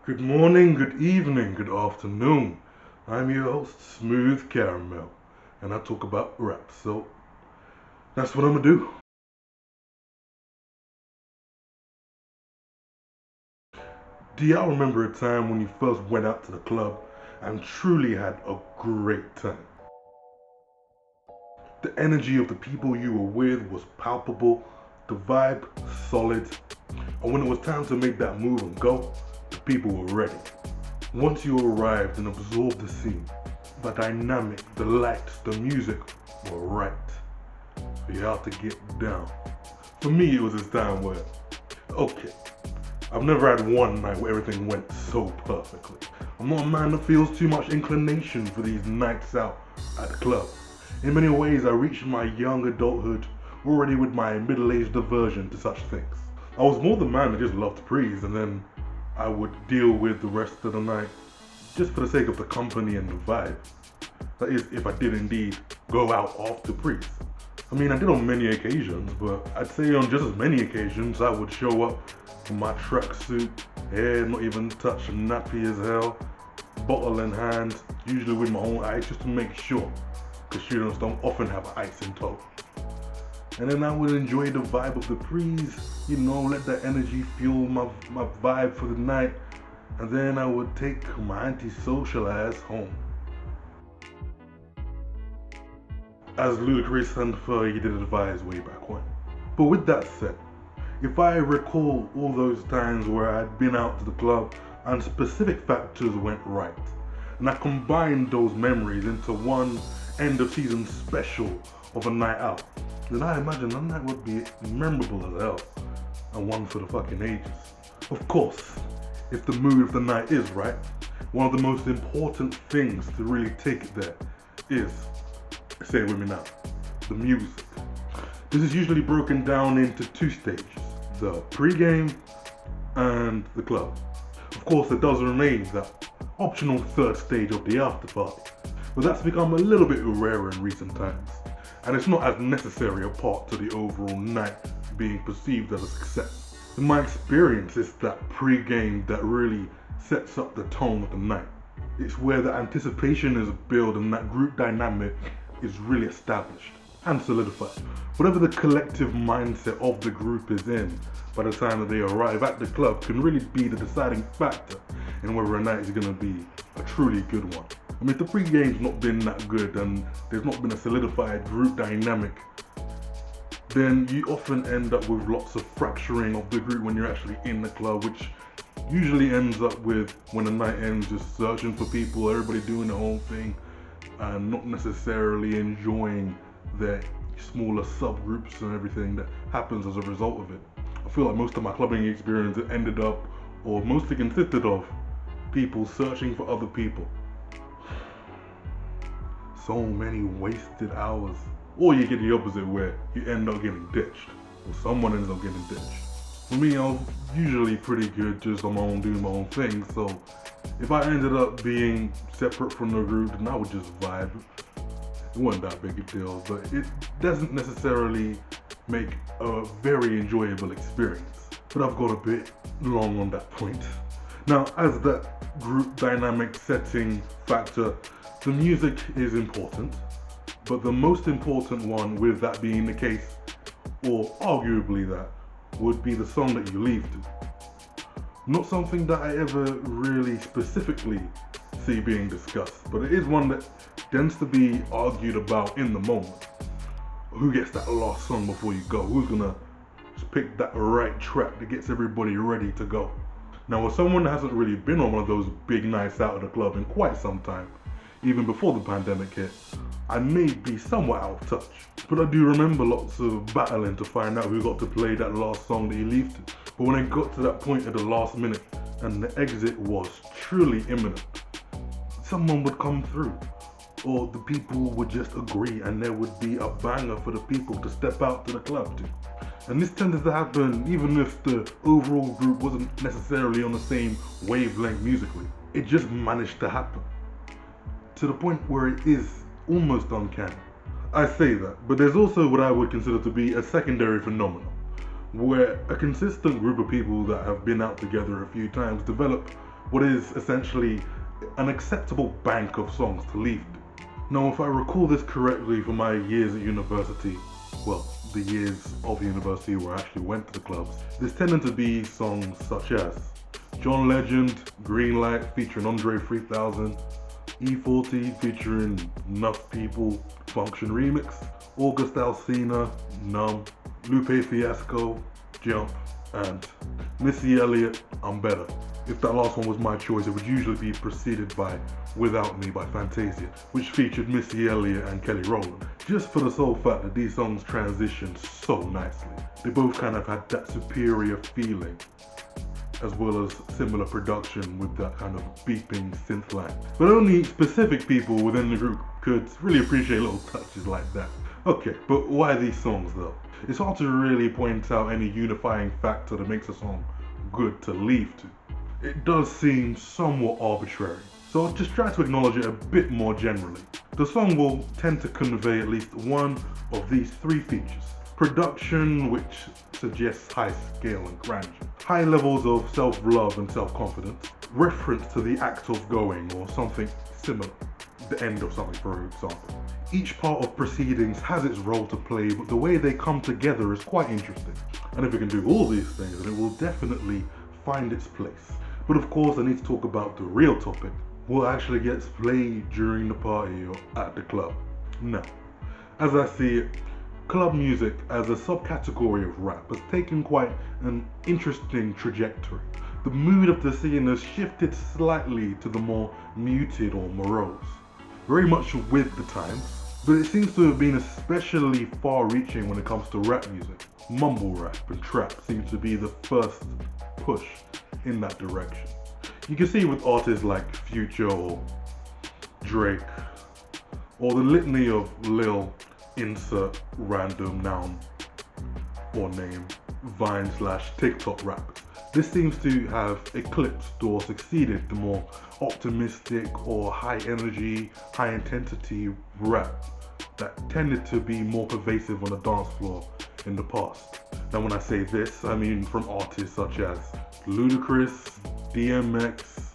Good morning, good evening, good afternoon. I'm your host, Smooth Caramel, and I talk about rap, so that's what I'm gonna do. Do y'all remember a time when you first went out to the club and truly had a great time? The energy of the people you were with was palpable, the vibe solid, and when it was time to make that move and go, the people were ready. Once you arrived and absorbed the scene, the dynamic, the lights, the music were right. You had to get down. For me, it was this time where, okay, I've never had one night where everything went so perfectly. I'm not a man that feels too much inclination for these nights out at the club. In many ways, I reached my young adulthood already with my middle-aged aversion to such things. I was more the man that just loved to breeze, and then I would deal with the rest of the night just for the sake of the company and the vibe. That is, if I did indeed go out after breeze. I mean, I did on many occasions, but I'd say on just as many occasions I would show up in my tracksuit, hair not even touched, nappy as hell, bottle in hand, usually with my own ice just to make sure, because students don't often have ice in tow. And then I would enjoy the vibe of the breeze, let that energy fuel my vibe for the night, and then I would take my antisocial ass home. As Ludacris and Fergie did advise way back when. But with that said, if I recall all those times where I'd been out to the club and specific factors went right, and I combined those memories into one end of season special of a night out, then I imagine that night would be memorable as hell, and one for the fucking ages. Of course, if the mood of the night is right, one of the most important things to really take it there is, say it with me now, the music. This is usually broken down into two stages, the pregame and the club. Of course, there does remain that optional third stage of the after party, but that's become a little bit rarer in recent times, and it's not as necessary a part to the overall night being perceived as a success. In my experience, it's that pregame that really sets up the tone of the night. It's where the anticipation is built and that group dynamic is really established and solidified. Whatever the collective mindset of the group is in by the time that they arrive at the club can really be the deciding factor in whether a night is going to be a truly good one. I mean, if the pre-game's not been that good and there's not been a solidified group dynamic, then you often end up with lots of fracturing of the group when you're actually in the club, which usually ends up with, when the night ends, just searching for people, everybody doing their own thing, and not necessarily enjoying their smaller subgroups and everything that happens as a result of it. I feel like most of my clubbing experience ended up, or mostly consisted of, people searching for other people. So many wasted hours. Or you get the opposite where you end up getting ditched, or someone ends up getting ditched. For me, I was usually pretty good just on my own, doing my own thing, so if I ended up being separate from the group, then I would just vibe. It wasn't that big a deal, but it doesn't necessarily make a very enjoyable experience. But I've got a bit long on that point. Now, as that group dynamic setting factor, the music is important, but the most important one, with that being the case, or arguably that, would be the song that you leave to. Not something that I ever really specifically see being discussed, but it is one that tends to be argued about in the moment. Who gets that last song before you go? Who's gonna just pick that right track that gets everybody ready to go? Now, as someone that hasn't really been on one of those big nights out of the club in quite some time, even before the pandemic hit, I may be somewhat out of touch. But I do remember lots of battling to find out who got to play that last song that you leave to. But when I got to that point at the last minute and the exit was truly imminent, someone would come through, or the people would just agree and there would be a banger for the people to step out to the club to. And this tended to happen even if the overall group wasn't necessarily on the same wavelength musically. It just managed to happen, to the point where it is almost uncanny. I say that, but there's also what I would consider to be a secondary phenomenon, where a consistent group of people that have been out together a few times develop what is essentially an acceptable bank of songs to leave to. Now, if I recall this correctly from my years at university, well, the years of university where I actually went to the clubs, there's tended to be songs such as John Legend, Green Light featuring Andre 3000, E40 featuring Nuff People, Function Remix, August Alsina, Numb, Lupe Fiasco, Jump, and Missy Elliott, I'm Better. If that last one was my choice, it would usually be preceded by Without Me by Fantasia, which featured Missy Elliott and Kelly Rowland, just for the sole fact that these songs transitioned so nicely. They both kind of had that superior feeling, as well as similar production with that kind of beeping synth line. But only specific people within the group could really appreciate little touches like that. Okay, but why these songs though? It's hard to really point out any unifying factor that makes a song good to leave to. It does seem somewhat arbitrary, so I'll just try to acknowledge it a bit more generally. The song will tend to convey at least one of these three features. Production, which suggests high scale and grandeur. High levels of self-love and self-confidence. Reference to the act of going or something similar. The end of something, for example. Each part of proceedings has its role to play, but the way they come together is quite interesting. And if it can do all these things, then it will definitely find its place. But of course, I need to talk about the real topic. What actually gets played during the party or at the club? Now, as I see it, club music as a subcategory of rap has taken quite an interesting trajectory. The mood of the scene has shifted slightly to the more muted or morose, very much with the times, but it seems to have been especially far-reaching when it comes to rap music. Mumble rap and trap seem to be the first push in that direction. You can see with artists like Future or Drake, or the litany of Lil insert random noun or name Vine/TikTok rappers. This seems to have eclipsed or succeeded the more optimistic or high energy, high intensity rap that tended to be more pervasive on the dance floor in the past. Now when I say this, I mean from artists such as Ludacris, DMX,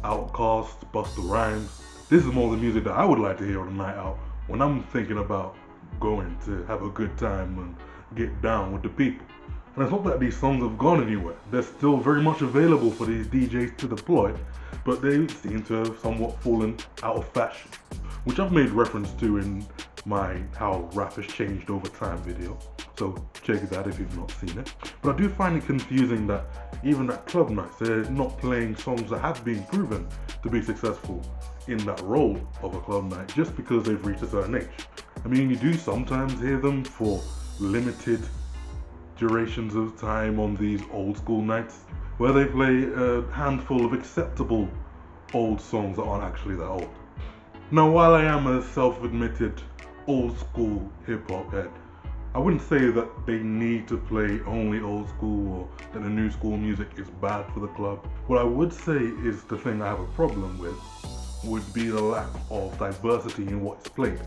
Outkast, Busta Rhymes. This is more the music that I would like to hear on a night out when I'm thinking about going to have a good time and get down with the people. And it's not that these songs have gone anywhere. They're still very much available for these DJs to deploy, but they seem to have somewhat fallen out of fashion, which I've made reference to in my How Rap Has Changed Over Time video, so check that if you've not seen it. But I do find it confusing that even at club nights, they're not playing songs that have been proven to be successful in that role of a club night just because they've reached a certain age. I mean, you do sometimes hear them for limited durations of time on these old school nights where they play a handful of acceptable old songs that aren't actually that old. Now, while I am a self-admitted old school hip hop head, I wouldn't say that they need to play only old school or that the new school music is bad for the club. What I would say is the thing I have a problem with would be the lack of diversity in what's played.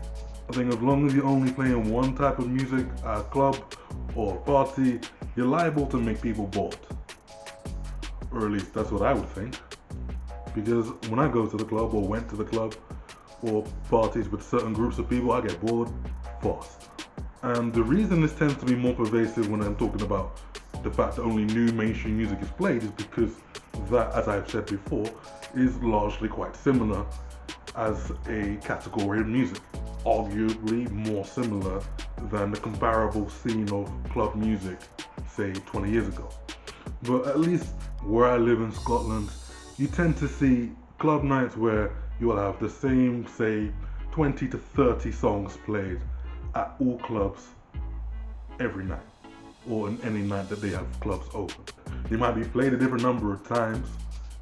I think as long as you're only playing one type of music at a club or a party, you're liable to make people bored. Or at least that's what I would think. Because when I go to the club or went to the club or parties with certain groups of people, I get bored fast. And the reason this tends to be more pervasive when I'm talking about the fact that only new mainstream music is played is because that, as I've said before, is largely quite similar as a category of music. Arguably more similar than the comparable scene of club music, say 20 years ago. But at least where I live in Scotland, you tend to see club nights where you will have the same, say, 20 to 30 songs played at all clubs every night, or in any night that they have clubs open. They might be played a different number of times,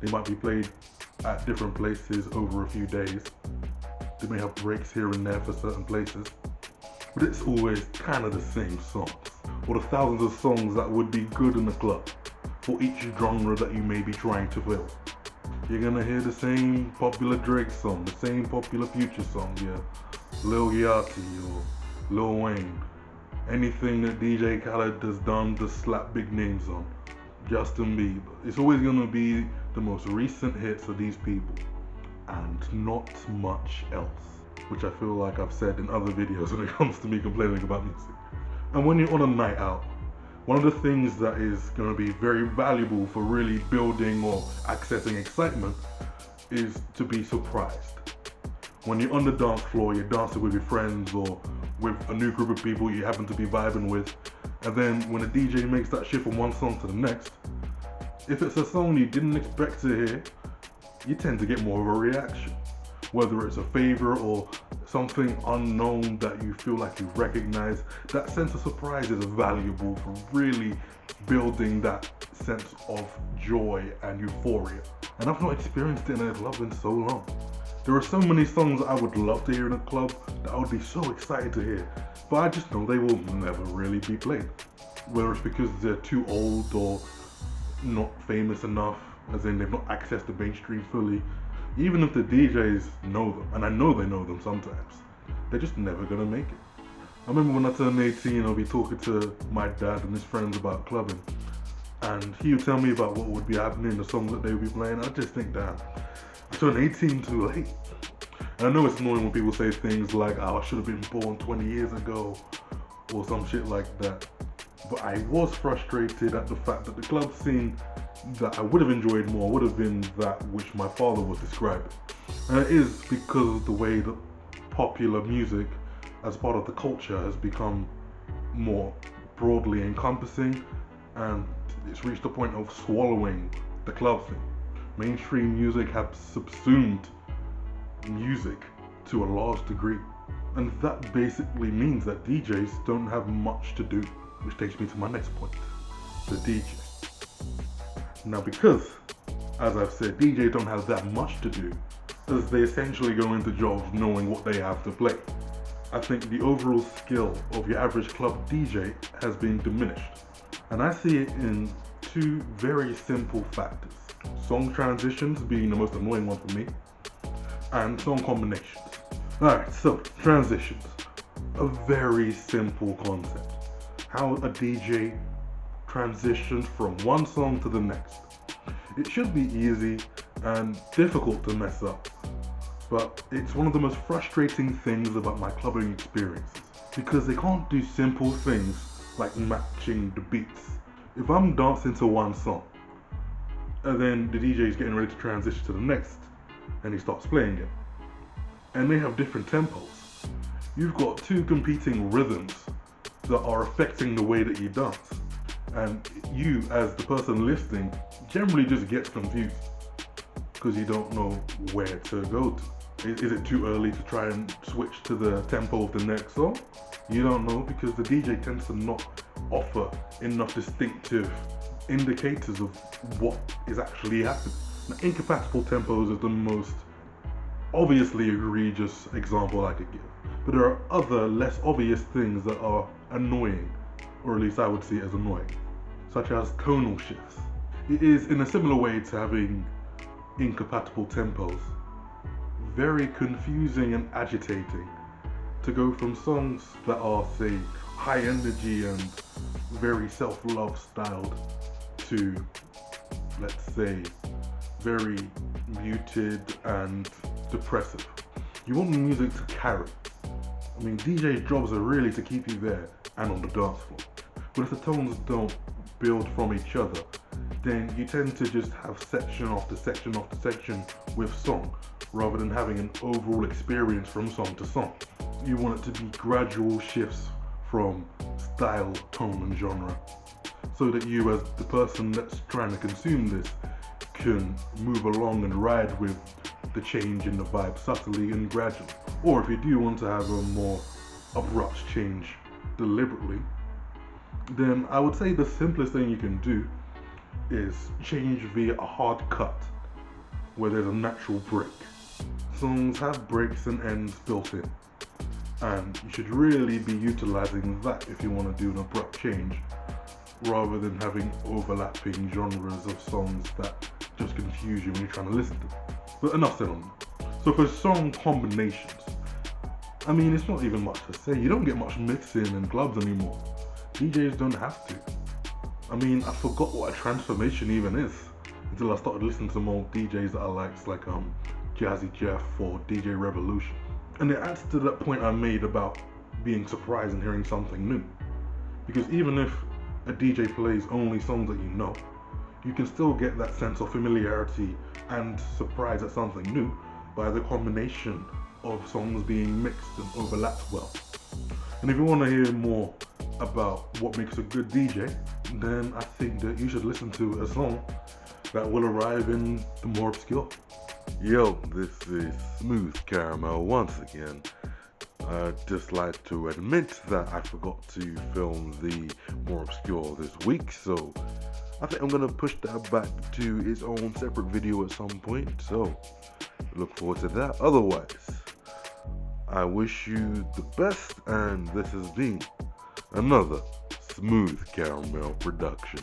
they might be played at different places over a few days. They may have breaks here and there for certain places, but it's always kind of the same songs, or the thousands of songs that would be good in the club for each genre that you may be trying to fill. You're gonna hear the same popular Drake song, the same popular Future song, yeah, Lil Yachty or Lil Wayne, anything that DJ Khaled has done to slap big names on, Justin Bieber. It's always gonna be the most recent hits of these people, and not much else, which I feel like I've said in other videos when it comes to me complaining about music. And when you're on a night out, one of the things that is going to be very valuable for really building or accessing excitement is to be surprised. When you're on the dance floor, you're dancing with your friends or with a new group of people you happen to be vibing with, and then when a DJ makes that shift from one song to the next, if it's a song you didn't expect to hear, you tend to get more of a reaction. Whether it's a favorite or something unknown that you feel like you recognize, that sense of surprise is valuable for really building that sense of joy and euphoria. And I've not experienced it in a club in so long. There are so many songs that I would love to hear in a club that I would be so excited to hear, but I just know they will never really be played. Whether it's because they're too old or not famous enough, as in they've not accessed the mainstream fully. Even if the DJs know them, and I know they know them sometimes, they're just never gonna make it. I remember when I turned 18, I'll be talking to my dad and his friends about clubbing, and he would tell me about what would be happening, the songs that they would be playing. I just think, damn, I turned 18 too late. And I know it's annoying when people say things like, oh, I should have been born 20 years ago, or some shit like that. But I was frustrated at the fact that the club scene that I would have enjoyed more would have been that which my father was describing. And it is because of the way that popular music as part of the culture has become more broadly encompassing, and it's reached the point of swallowing the club scene. Mainstream music has subsumed music to a large degree, and that basically means that DJs don't have much to do, which takes me to my next point, the DJ. Now, because, as I've said, DJs don't have that much to do, as they essentially go into jobs knowing what they have to play, I think the overall skill of your average club DJ has been diminished. And I see it in two very simple factors. Song transitions being the most annoying one for me, and song combinations. Alright, so transitions. A very simple concept. How a DJ transitions from one song to the next. It should be easy and difficult to mess up, but it's one of the most frustrating things about my clubbing experiences, because they can't do simple things like matching the beats. If I'm dancing to one song, and then the DJ is getting ready to transition to the next, and he starts playing it, and they have different tempos, you've got two competing rhythms that are affecting the way that you dance. And you, as the person listening, generally just gets confused because you don't know where to go to. Is it too early to try and switch to the tempo of the next song? You don't know, because the DJ tends to not offer enough distinctive indicators of what is actually happening. Now, incompatible tempos is the most obviously egregious example I could give, but there are other less obvious things that are annoying, or at least I would see it as annoying, such as tonal shifts. It is, in a similar way to having incompatible tempos, very confusing and agitating to go from songs that are, say, high energy and very self-love styled to, let's say, very muted and depressive. You want the music to carry. I mean, DJ's jobs are really to keep you there and on the dance floor. But if the tones don't build from each other, then you tend to just have section after section after section with song, rather than having an overall experience from song to song. You want it to be gradual shifts from style, tone, and genre, so that you, as the person that's trying to consume this, can move along and ride with the change in the vibe subtly and gradually. Or if you do want to have a more abrupt change deliberately, then I would say the simplest thing you can do is change via a hard cut where there's a natural break. Songs have breaks and ends built in, and you should really be utilizing that if you want to do an abrupt change, rather than having overlapping genres of songs that just confuse you when you're trying to listen to them. But enough said on that. So for song combinations, I mean, it's not even much to say. You don't get much mixing in clubs anymore. DJs don't have to. I mean, I forgot what a transformation even is. until I started listening to more DJs that I liked, like Jazzy Jeff or DJ Revolution. And it adds to that point I made about being surprised and hearing something new. Because even if a DJ plays only songs that you can still get that sense of familiarity and surprise at something new by the combination of songs being mixed and overlapped well. And if you want to hear more about what makes a good DJ, then I think that you should listen to a song that will arrive in the more obscure. Yo, this is Smooth Caramel once again. I'd just like to admit that I forgot to film the more obscure this week, so I think I'm going to push that back to its own separate video at some point, so look forward to that. Otherwise, I wish you the best, and this has been another Smooth Caramel production.